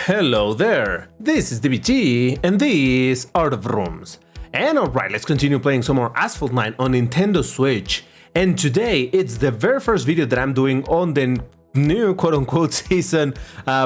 Hello there, this is DBT and these are the Vrooms. And alright, let's continue playing some more Asphalt 9 on Nintendo Switch. And today, it's the very first video that I'm doing on the new quote-unquote season,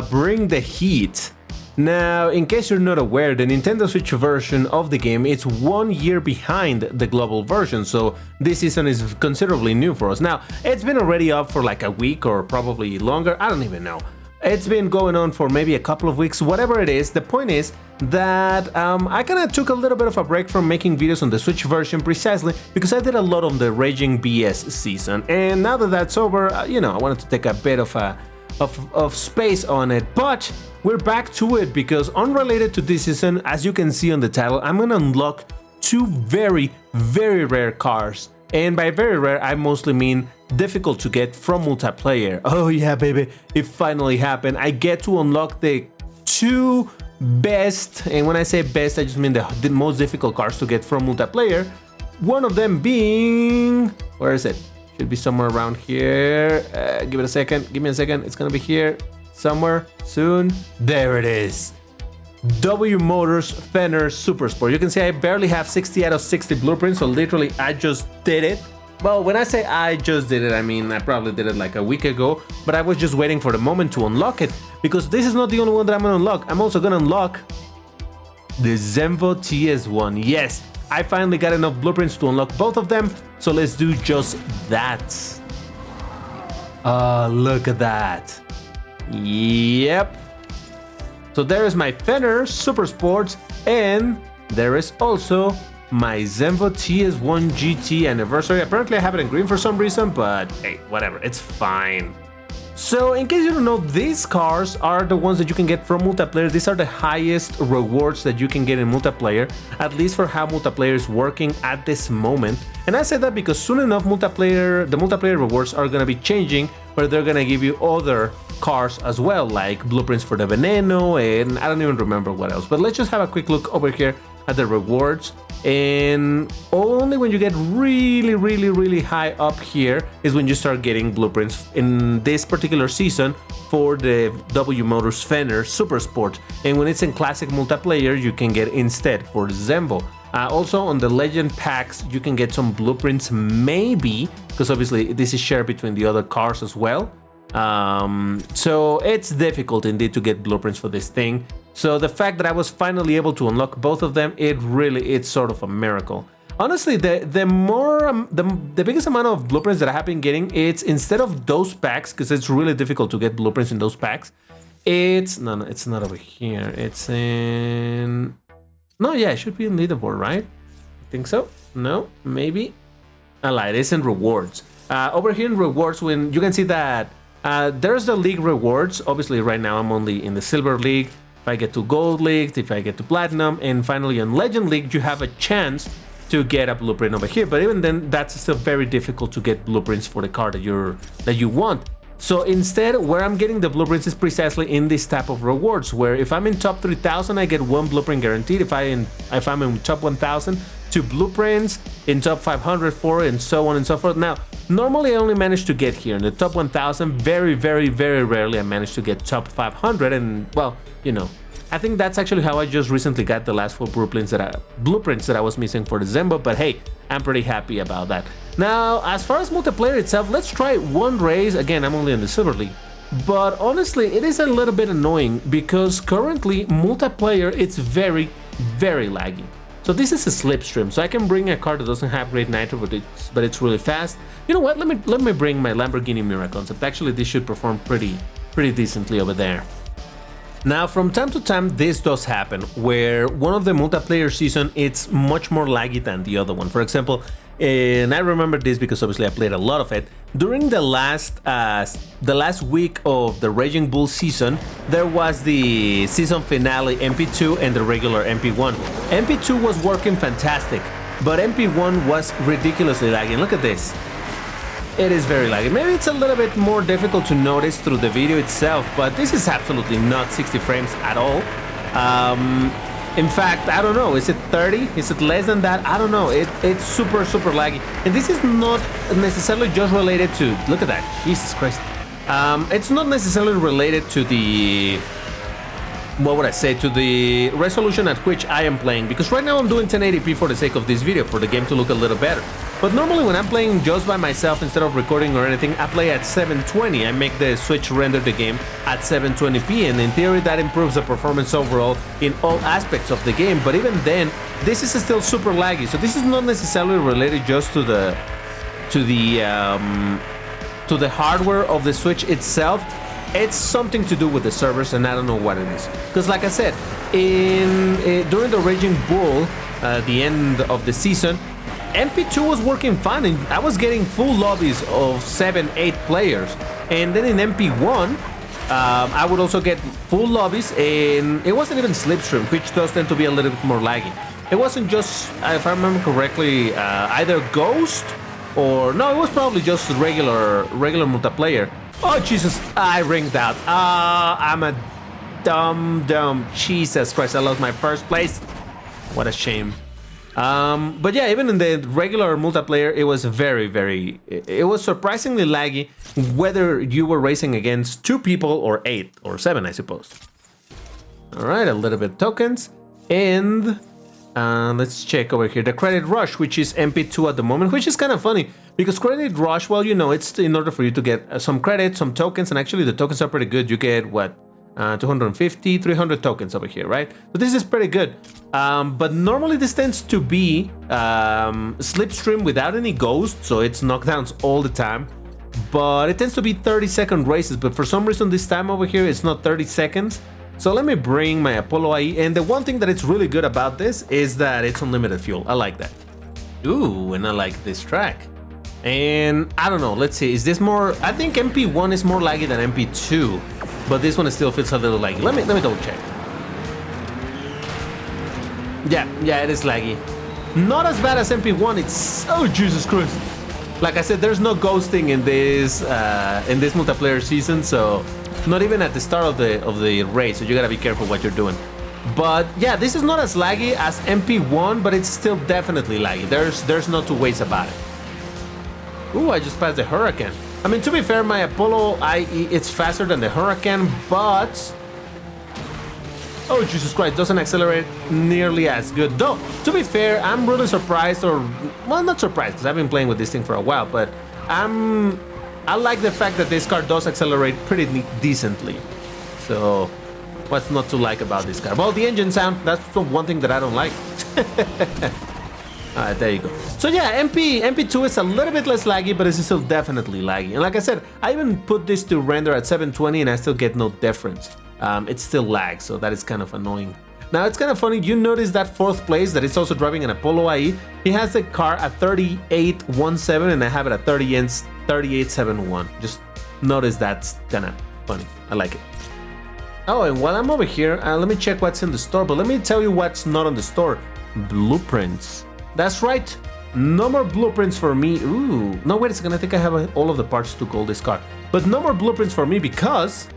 Bring the Heat. Now, in case you're not aware, the Nintendo Switch version of the game is 1 year behind the global version, so this season is considerably new for us. Now, it's been already up for like a week or probably longer, I don't even know. It's been going on for maybe a couple of weeks, whatever it is. The point is that I kind of took a little bit of a break from making videos on the Switch version precisely because I did a lot on the Raging BS season. And now that that's over, I wanted to take a bit of space on it. But we're back to it because unrelated to this season, as you can see on the title, I'm going to unlock two very, very rare cars. And by very rare, I mostly mean difficult to get from multiplayer. Oh yeah, baby, it finally happened. I get to unlock the two best, and when I say best, I just mean the most difficult cars to get from multiplayer. One of them being, where is it? Should be somewhere around here. Give me a second, it's gonna be here somewhere soon. There it is. W Motors Fenner Super Sport. You can see I barely have 60 out of 60 blueprints, so literally I just did it. Well, when I say I just did it, I mean I probably did it like a week ago, but I was just waiting for the moment to unlock it, because this is not the only one that I'm gonna unlock. I'm also gonna unlock the Zenvo TS1. Yes, I finally got enough blueprints to unlock both of them, so let's do just that. Look at that. Yep. So there is my Fenner Super Sports, and there is also my Zenvo TS1 GT anniversary. Apparently I have it in green for some reason, but hey, whatever, it's fine. So in case you don't know, these cars are the ones that you can get from multiplayer. These are the highest rewards that you can get in multiplayer, at least for how multiplayer is working at this moment. And I say that because soon enough the multiplayer rewards are gonna be changing, where they're gonna give you other cars as well, like blueprints for the Veneno, and I don't even remember what else. But let's just have a quick look over here at the rewards. And only when you get really high up here is when you start getting blueprints in this particular season for the W Motors Fenner Super Sport. And when it's in classic multiplayer, you can get instead for the Zenvo. Also on the Legend packs, you can get some blueprints, maybe, because obviously this is shared between the other cars as well. So it's difficult indeed to get blueprints for this thing. So the fact that I was finally able to unlock both of them, it's sort of a miracle. Honestly, the biggest amount of blueprints that I have been getting, it's instead of those packs, because it's really difficult to get blueprints in those packs. It's not over here. It's in, no, yeah, it should be in leaderboard, right? I think so. No, maybe. I lied. It's in rewards. Over here in rewards, when you can see that there's the league rewards. Obviously, right now I'm only in the silver league. If I get to gold league, if I get to platinum, and finally on legend league, you have a chance to get a blueprint over here. But even then, that's still very difficult to get blueprints for the car that you want. So instead, where I'm getting the blueprints is precisely in this type of rewards, where if I'm in top 3,000, I get 1 blueprint guaranteed. If I'm in top 1,000, 2 blueprints, in top 500, 4, and so on and so forth. Now, normally I only manage to get here in the top 1,000. Very rarely I manage to get top 500, and well, I think that's actually how I just recently got the last 4 blueprints that I was missing for the Zenvo, but hey, I'm pretty happy about that. Now, as far as multiplayer itself, let's try one race. Again, I'm only in the Silver League, but honestly, it is a little bit annoying because currently multiplayer, it's very laggy. So this is a slipstream, so I can bring a car that doesn't have great nitro, but it's really fast. You know what? Let me bring my Lamborghini Miura concept. Actually, this should perform pretty decently over there. Now, from time to time, this does happen, where one of the multiplayer season, it's much more laggy than the other one. For example, and I remember this because obviously I played a lot of it. During the last week of the Raging Bull season, there was the season finale MP2 and the regular MP1. MP2 was working fantastic, but MP1 was ridiculously laggy. Look at this. It is very laggy. Maybe it's a little bit more difficult to notice through the video itself, but this is absolutely not 60 frames at all. In fact, I don't know, is it 30? Is it less than that? I don't know. It's super laggy. And this is not necessarily just related to, look at that, Jesus Christ. It's not necessarily related to the what would I say, to the resolution at which I am playing, because right now I'm doing 1080p for the sake of this video, for the game to look a little better. But normally when I'm playing just by myself instead of recording or anything, I play at 720. I make the Switch render the game at 720p, and in theory that improves the performance overall in all aspects of the game. But even then, this is still super laggy, so this is not necessarily related just to the hardware of the Switch itself. It's something to do with the servers, and I don't know what it is. Because like I said, during the Raging Bull, the end of the season, MP2 was working fine, and I was getting full lobbies of 7-8 players. And then in MP1, I would also get full lobbies, and it wasn't even Slipstream, which does tend to be a little bit more laggy. It wasn't just, if I remember correctly, either Ghost or no, it was probably just regular multiplayer. Oh Jesus, I ringed out. I'm a dumb. Jesus Christ, I lost my first place. What a shame. But yeah, even in the regular multiplayer, it was it was surprisingly laggy, whether you were racing against 2 people or 8 or 7, I suppose. All right, a little bit of tokens, and let's check over here the Credit Rush, which is MP2 at the moment, which is kind of funny because Credit Rush, well, you know, it's in order for you to get some credit, some tokens, and actually the tokens are pretty good. You get what, 250, 300 tokens over here, right? So this is pretty good. But normally this tends to be Slipstream without any ghosts, so it's knockdowns all the time. But it tends to be 30-second races, but for some reason this time over here it's not 30 seconds. So let me bring my Apollo IE, and the one thing that it's really good about this is that it's unlimited fuel. I like that. Ooh, and I like this track. And I don't know, let's see, is this more, I think MP1 is more laggy than MP2, but this one still feels a little laggy. Let me double check. Yeah, it is laggy. Not as bad as MP1, it's, oh Jesus Christ. Like I said, there's no ghosting in this multiplayer season, so not even at the start of the race, so you gotta be careful what you're doing. But yeah, this is not as laggy as MP1, but it's still definitely laggy. There's no two ways about it. Ooh, I just passed the Huracan. I mean, to be fair, my Apollo IE, it's faster than the Huracan, but oh Jesus Christ, doesn't accelerate nearly as good. Though, to be fair, I'm really surprised, or well, not surprised, because I've been playing with this thing for a while, but I like the fact that this car does accelerate pretty decently. So, what's not to like about this car? Well, the engine sound, that's the one thing that I don't like. Alright, there you go. So yeah, MP2 is a little bit less laggy, but it's still definitely laggy. And like I said, I even put this to render at 720 and I still get no difference. It still lags, so that is kind of annoying. Now, it's kind of funny, you notice that 4th place, that it's also driving an Apollo IE. He has the car at 3817 and I have it at 3871. Just notice that's kind of funny. I like it. Oh, and while I'm over here, let me check what's in the store, but let me tell you what's not on the store. Blueprints. That's right, no more blueprints for me. Ooh, no, wait a second, I think I have all of the parts to gold this car. But no more blueprints for me because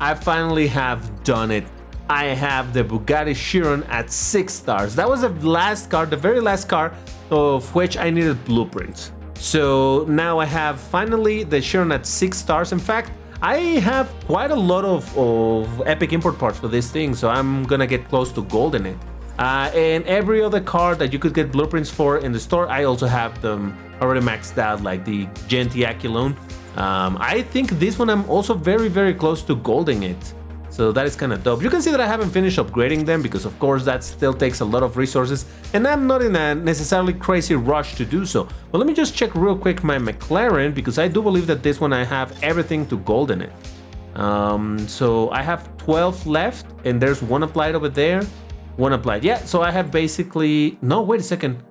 I finally have done it. I have the Bugatti Chiron at 6 stars. That was the last car, the very last car of which I needed blueprints. So now I have finally the Chiron at 6 stars. In fact, I have quite a lot of epic import parts for this thing, so I'm gonna get close to gold in it. And every other car that you could get blueprints for in the store, I also have them already maxed out, like the Genty Aquilone. I think this one I'm also very close to golding it. So that is kind of dope. You can see that I haven't finished upgrading them because of course that still takes a lot of resources and I'm not in a necessarily crazy rush to do so. But let me just check real quick my McLaren because I do believe that this one I have everything to gold in it. So I have 12 left and there's one applied over there. One applied. Yeah, so I have basically... No, wait a second.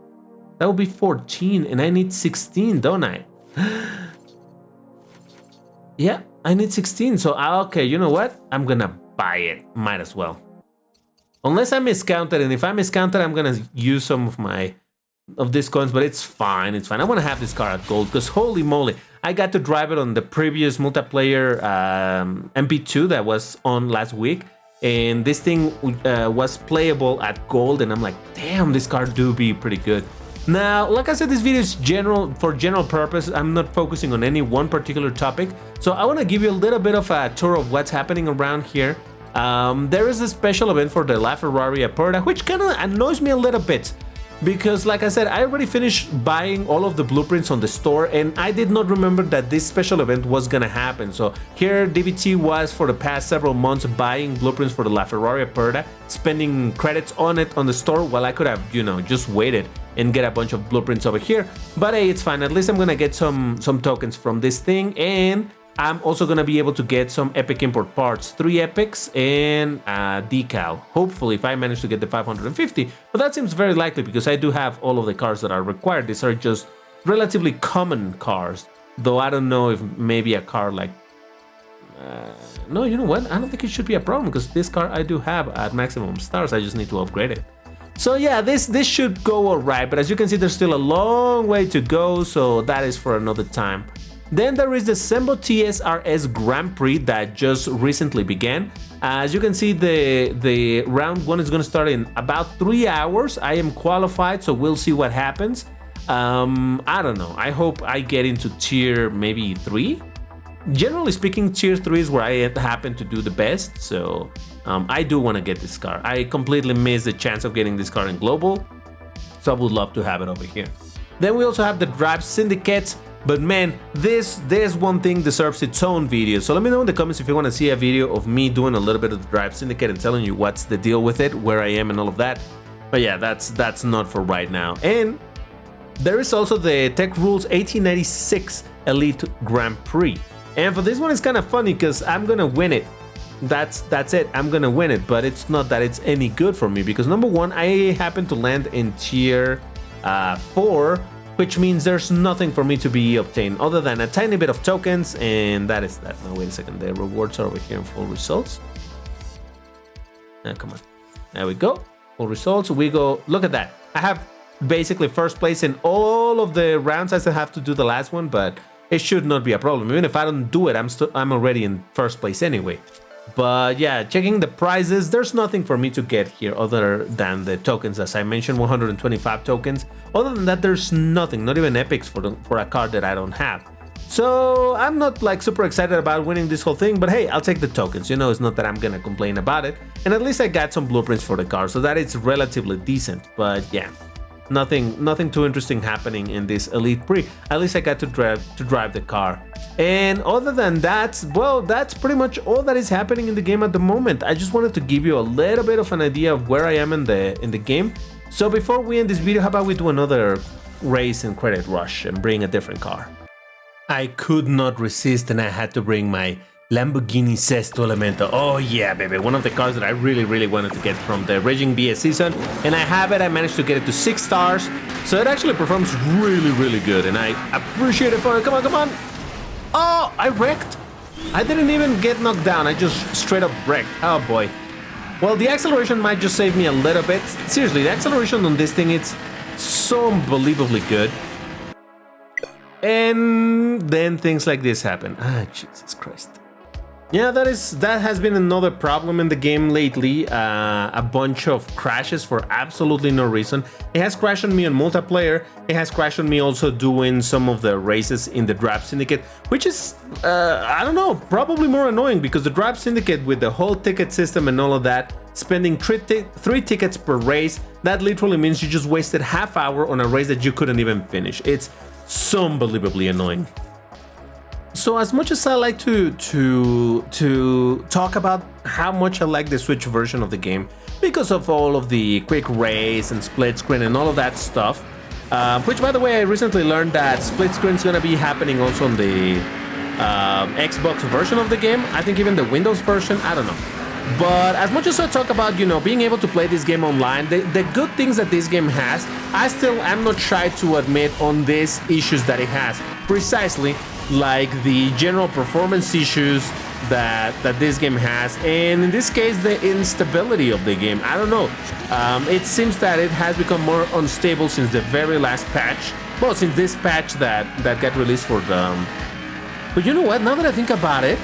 That would be 14 and I need 16, don't I? Yeah, I need 16. So, okay, you know what? I'm gonna buy it. Might as well. Unless I miscounted, and if I miscounted, I'm gonna use some of these coins, but it's fine, it's fine. I want to have this car at gold because holy moly, I got to drive it on the previous multiplayer MP2 that was on last week. And this thing was playable at gold, and I'm like, damn, this car do be pretty good. Now, like I said, this video is for general purpose. I'm not focusing on any one particular topic. So I want to give you a little bit of a tour of what's happening around here. There is a special event for the LaFerrari Aperta, which kind of annoys me a little bit. Because, like I said, I already finished buying all of the blueprints on the store, and I did not remember that this special event was gonna happen. So here, DBT was for the past several months buying blueprints for the LaFerrari Aperta, spending credits on it on the store, while I could have, you know, just waited and get a bunch of blueprints over here. But hey, it's fine. At least I'm gonna get some tokens from this thing, and I'm also gonna be able to get some epic import parts, 3 epics and a decal. Hopefully, if I manage to get the 550, but that seems very likely because I do have all of the cars that are required. These are just relatively common cars, though I don't know if maybe a car like... no, you know what? I don't think it should be a problem because this car I do have at maximum stars. I just need to upgrade it. So yeah, this should go alright, but as you can see, there's still a long way to go, so that is for another time. Then there is the Zenvo TSRS Grand Prix that just recently began. As you can see, the round 1 is going to start in about 3 hours. I am qualified, so we'll see what happens. I don't know. I hope I get into tier maybe 3. Generally speaking, tier 3 is where I happen to do the best, so I do want to get this car. I completely missed the chance of getting this car in global, so I would love to have it over here. Then we also have the Drive Syndicate. But man, this one thing deserves its own video. So let me know in the comments if you want to see a video of me doing a little bit of the Drive Syndicate and telling you what's the deal with it, where I am and all of that. But yeah, that's not for right now. And there is also the Tech Rules 1896 Elite Grand Prix. And for this one, it's kind of funny because I'm gonna win it. That's it, I'm gonna win it, but it's not that it's any good for me because number 1, I happen to land in tier 4, which means there's nothing for me to be obtained other than a tiny bit of tokens, and that is that. Now wait a second, the rewards are over here in full results. Come on, there we go, full results. We go, look at that, I have basically first place in all of the rounds. I still have to do the last one, but it should not be a problem. Even if I don't do it, I'm already in first place anyway. But yeah, checking the prizes, there's nothing for me to get here other than the tokens. As I mentioned, 125 tokens. Other than that, there's nothing, not even epics for a card that I don't have. So I'm not like super excited about winning this whole thing, but hey, I'll take the tokens. You know, it's not that I'm gonna complain about it. And at least I got some blueprints for the car, so that it's relatively decent. But yeah, nothing too interesting happening in this Elite Prix. At least I got to drive the car. And other than that, well, that's pretty much all that is happening in the game at the moment. I just wanted to give you a little bit of an idea of where I am in the game. So before we end this video, how about we do another race in Credit Rush and bring a different car? I could not resist and I had to bring my Lamborghini Sesto Elemento. Oh yeah, baby, one of the cars that I really wanted to get from the Raging BS season, and I have it. I managed to get it to 6 stars, so it actually performs really good, and I appreciate it for it. Come on. Oh, I wrecked. I didn't even get knocked down, I just straight up wrecked. Oh boy. Well, the acceleration might just save me a little bit. Seriously, the acceleration on this thing, it's so unbelievably good. And then things like this happen. Ah, Jesus Christ. Yeah, that has been another problem in the game lately. A bunch of crashes for absolutely no reason. It has crashed on me on multiplayer. It has crashed on me also doing some of the races in the Drive Syndicate, which is, I don't know, probably more annoying because the Drive Syndicate with the whole ticket system and all of that, spending 3 tickets per race, that literally means you just wasted half hour on a race that you couldn't even finish. It's so unbelievably annoying. So as much as I like to talk about how much I like the Switch version of the game because of all of the quick race and split screen and all of that stuff, which by the way I recently learned that split screen is gonna be happening also on the Xbox version of the game. I think even the Windows version, I don't know. But as much as I talk about, you know, being able to play this game online, the good things that this game has, I still am not shy to admit on these issues that it has. Precisely like the general performance issues that this game has, and in this case the instability of the game. I don't know, it seems that it has become more unstable since the very last patch. Well, since this patch that got released for the... But you know what, now that I think about it,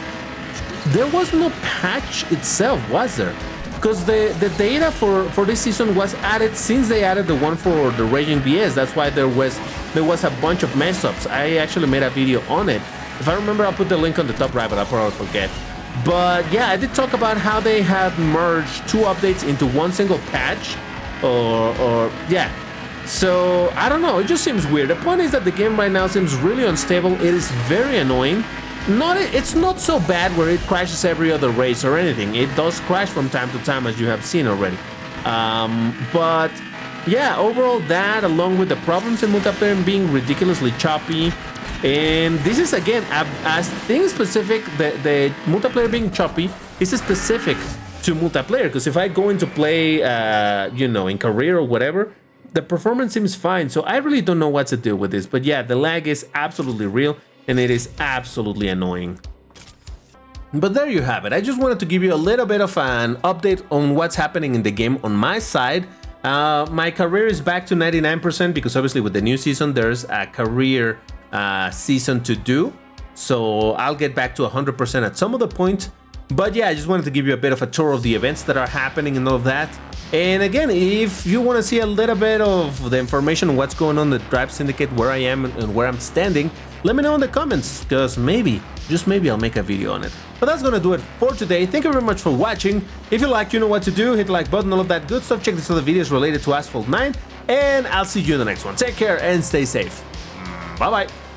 there was no patch itself, was there? Because the data for this season was added since they added the one for the Raging BS. That's why there was a bunch of mess ups. I actually made a video on it. If I remember, I'll put the link on the top right, but I'll probably forget. But yeah, I did talk about how they have merged 2 updates into one single patch, or yeah. So I don't know, it just seems weird. The point is that the game right now seems really unstable. It is very annoying. It's not so bad where it crashes every other race or anything. It does crash from time to time, as you have seen already. But yeah, overall that, along with the problems in multiplayer being ridiculously choppy, and this is again as thing specific. The multiplayer being choppy is specific to multiplayer, because if I go into play, you know, in career or whatever, the performance seems fine. So I really don't know what to do with this. But yeah, the lag is absolutely real, and it is absolutely annoying. But there you have it. I just wanted to give you a little bit of an update on what's happening in the game on my side. My career is back to 99% because obviously with the new season, there's a career season to do. So I'll get back to 100% at some other point. But yeah, I just wanted to give you a bit of a tour of the events that are happening and all of that. And again, if you want to see a little bit of the information on what's going on in the Drive Syndicate, where I am and where I'm standing, let me know in the comments, because maybe, just maybe, I'll make a video on it. But that's gonna do it for today. Thank you very much for watching. If you liked, you know what to do. Hit the like button, all of that good stuff. Check these other videos related to Asphalt 9, and I'll see you in the next one. Take care and stay safe. Bye-bye.